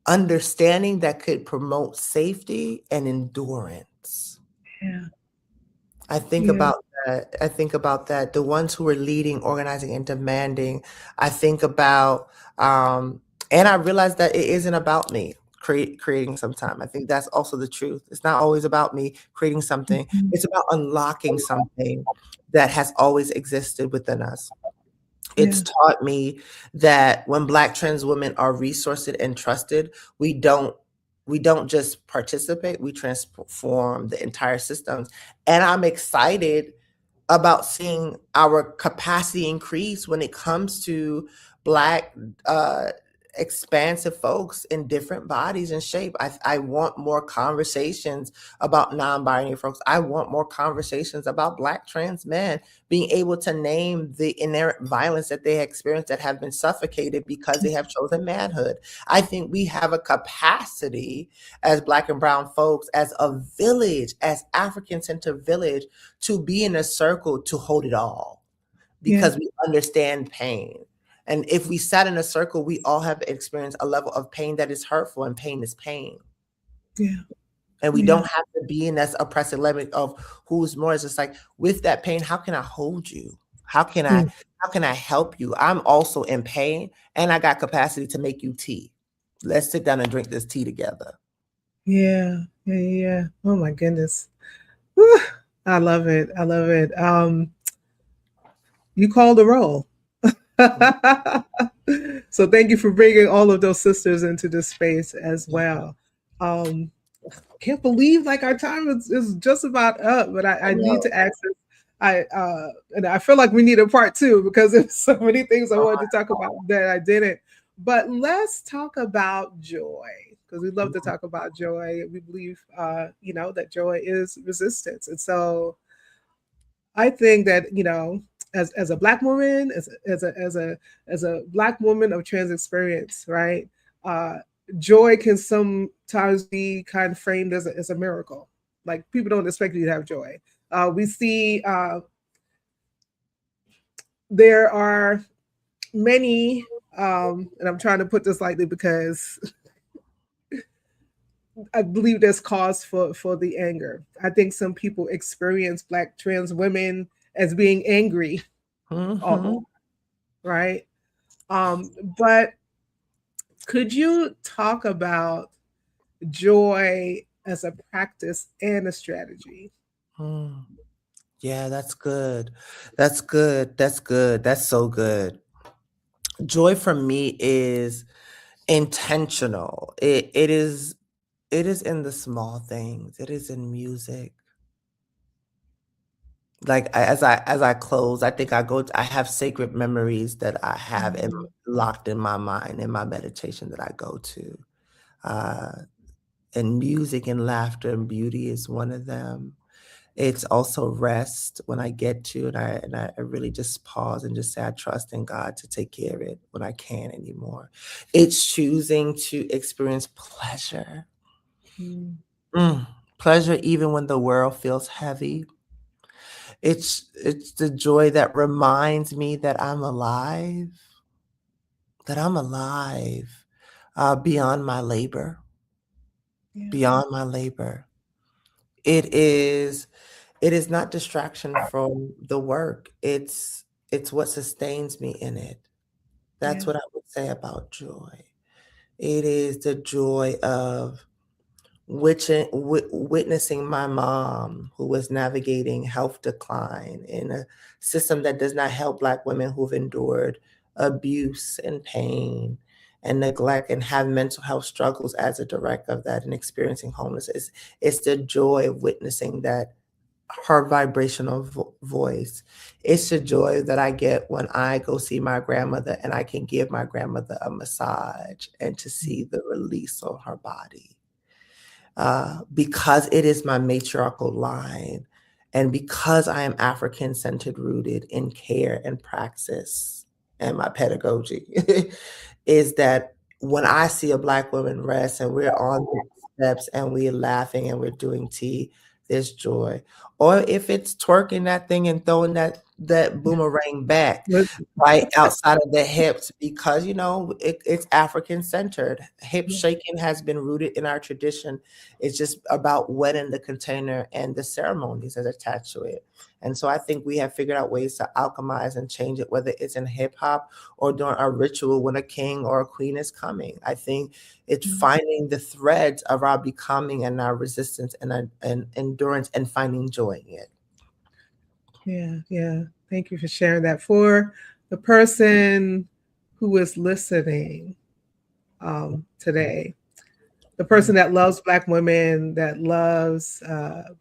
understanding that could promote safety and endurance. Yeah. I think about that. I think about that. The ones who are leading, organizing, and demanding. I think about, and I realize that it isn't about me creating some time. I think that's also the truth. It's not always about me creating something. It's about unlocking something that has always existed within us. It's taught me that when Black trans women are resourced and trusted, we don't just participate, we transform the entire systems. And I'm excited about seeing our capacity increase when it comes to Black expansive folks in different bodies and shape. I want more conversations about non-binary folks. I want more conversations about Black trans men being able to name the inherent violence that they experience that have been suffocated because they have chosen manhood. I think we have a capacity as Black and brown folks, as a village, as African-centered village, to be in a circle to hold it all because we understand pain. And if we sat in a circle, we all have experienced a level of pain that is hurtful, and pain is pain. Yeah. And we don't have to be in that oppressive level of who's more. It's just like, with that pain, how can I hold you? How can I help you? I'm also in pain, and I got capacity to make you tea. Let's sit down and drink this tea together. Yeah. Oh my goodness. Whew. I love it. I love it. You called the roll. So thank you for bringing all of those sisters into this space as well. Can't believe like our time is just about up, but I need to access. And I feel like we need a part two because there's so many things I wanted to talk about that I didn't. But let's talk about joy, because we love to talk about joy. We believe, that joy is resistance, and so I think that as a black woman, as a black woman of trans experience, right? Uh, Joy can sometimes be kind of framed as a miracle. Like people don't expect you to have joy. We see there are many, and I'm trying to put this lightly because I believe there's cause for the anger. I think some people experience black trans women as being angry all the time, Mm-hmm. right? But could you talk about joy as a practice and a strategy? Mm. Yeah, that's good. That's good. That's good. That's so good. Joy for me is intentional. It is in the small things. It is in music. Like as I close, I think I have sacred memories that I have Mm, locked in my mind in my meditation that I go to. Uh, and music and laughter and beauty is one of them. It's also rest when I get to, and I really just pause and just say I trust in God to take care of it when I can't anymore. It's choosing to experience pleasure. mm, Mm, pleasure even when the world feels heavy. It's the joy that reminds me that I'm alive, beyond my labor, yeah, beyond my labor. It is it is not distraction from the work. It's what sustains me in it. That's yeah, what I would say about joy. It is the joy of witnessing my mom, who was navigating health decline in a system that does not help Black women who've endured abuse and pain and neglect and have mental health struggles as a direct of that and experiencing homelessness. It's the joy of witnessing that her vibrational voice. It's the joy that I get when I go see my grandmother and I can give my grandmother a massage and to see the release on her body, because it is my matriarchal line and because I am African centered rooted in care and praxis and my pedagogy, is that when I see a Black woman rest and we're on the steps and we're laughing and we're doing tea, there's joy. Or if it's twerking that thing and throwing that boomerang back, listen, right outside of the hips, because it's African centered. Hip yeah, shaking has been rooted in our tradition. It's just about wetting the container and the ceremonies that attach to it. And so I think we have figured out ways to alchemize and change it, whether it's in hip hop or during a ritual when a king or a queen is coming. I think it's mm, finding the threads of our becoming and our resistance and endurance and finding joy in it. yeah, yeah. Thank you for sharing that. For the person who is listening today, the person that loves Black women, that loves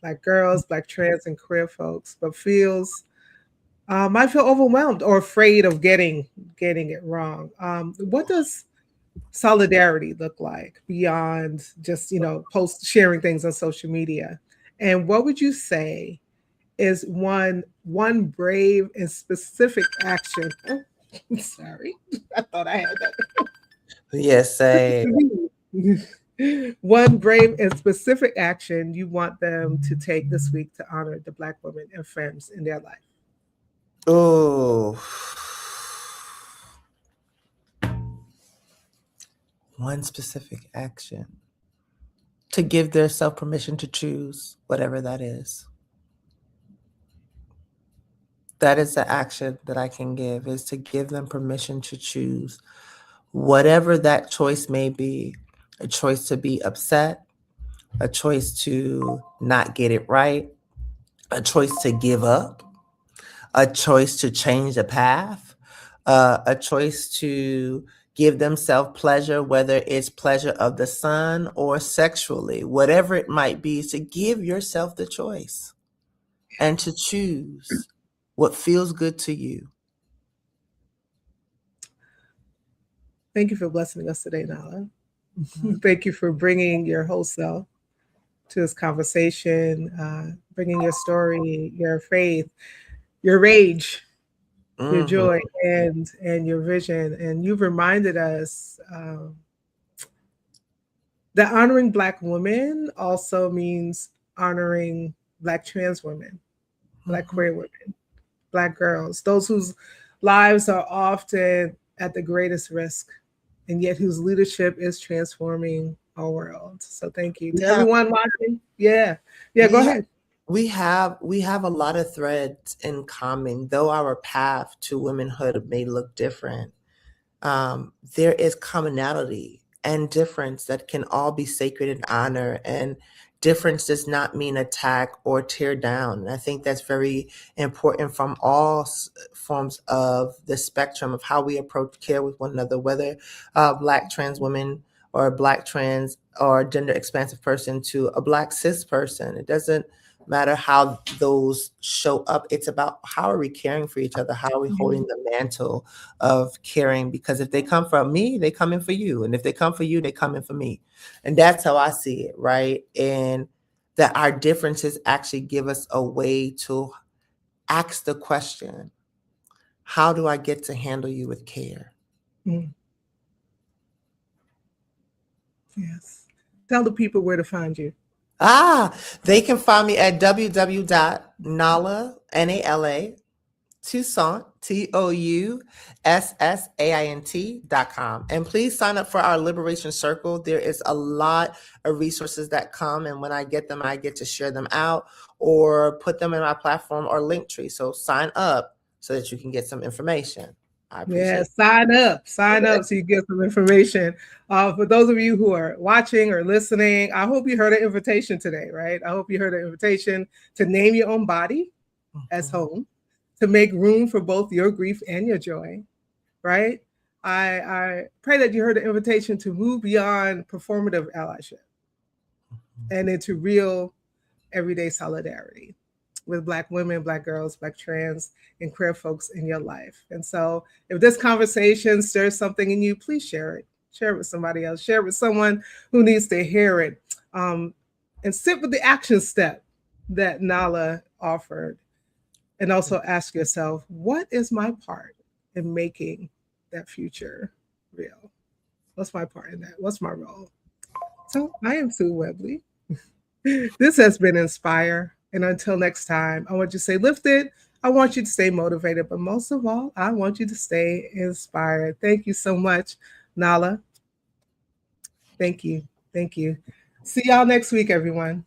Black girls, Black trans and queer folks, but feels might feel overwhelmed or afraid of getting it wrong. What does solidarity look like beyond just post sharing things on social media? And what would you say is one brave and specific action? Oh, sorry, I thought I had Yes, say. that. One brave and specific action you want them to take this week to honor the Black women and femmes in their life. Oh, one specific action to give their self permission to choose whatever that is. That is the action that I can give, is to give them permission to choose whatever that choice may be. A choice to be upset, a choice to not get it right, a choice to give up, a choice to change the path, a choice to give themselves pleasure, whether it's pleasure of the sun or sexually, whatever it might be, is to give yourself the choice and to choose what feels good to you. Thank you for blessing us today, Nala. Thank you for bringing your whole self to this conversation, bringing your story, your faith, your rage. your Mm-hmm. joy and your vision. And you've reminded us that honoring Black women also means honoring Black trans women, Black Mm-hmm. queer women, Black girls, those whose lives are often at the greatest risk and yet whose leadership is transforming our world. So thank you We to have everyone watching. Yeah. Yeah, go we have ahead. we have a lot of threads in common, though our path to womanhood may look different. There is commonality and difference that can all be sacred and honor. And difference does not mean attack or tear down. And I think that's very important from all forms of the spectrum of how we approach care with one another, whether Black trans women or a Black trans or gender expansive person to a Black cis person. It doesn't matter how those show up. It's about how are we caring for each other? How are we holding the mantle of caring? Because if they come for me, they come in for you. And if they come for you, they come in for me. And that's how I see it, right? And that our differences actually give us a way to ask the question, how do I get to handle you with care? Mm, yes. Tell the people where to find you. They can find me at www.nala, Nala, Toussaint, TOUSSAINT.com. And please sign up for our Liberation Circle. There is a lot of resources that come, and when I get them, I get to share them out or put them in my platform or Linktree. So sign up so that you can get some information. I Yeah, appreciate sign up so you get some information. For those of you who are watching or listening, I hope you heard an invitation today, right? I hope you heard an invitation to name your own body as home, to make room for both your grief and your joy, right? I pray that you heard the invitation to move beyond performative allyship and into real everyday solidarity with Black women, Black girls, Black trans, and queer folks in your life. And so if this conversation stirs something in you, please share it. Share it with somebody else. Share it with someone who needs to hear it. And sit with the action step that Nala offered. And also ask yourself, what is my part in making that future real? What's my part in that? What's my role? So I am Sue Webley. This has been Inspire. And until next time, I want you to stay lifted. I want you to stay motivated. But most of all, I want you to stay inspired. Thank you so much, Nala. Thank you. Thank you. See y'all next week, everyone.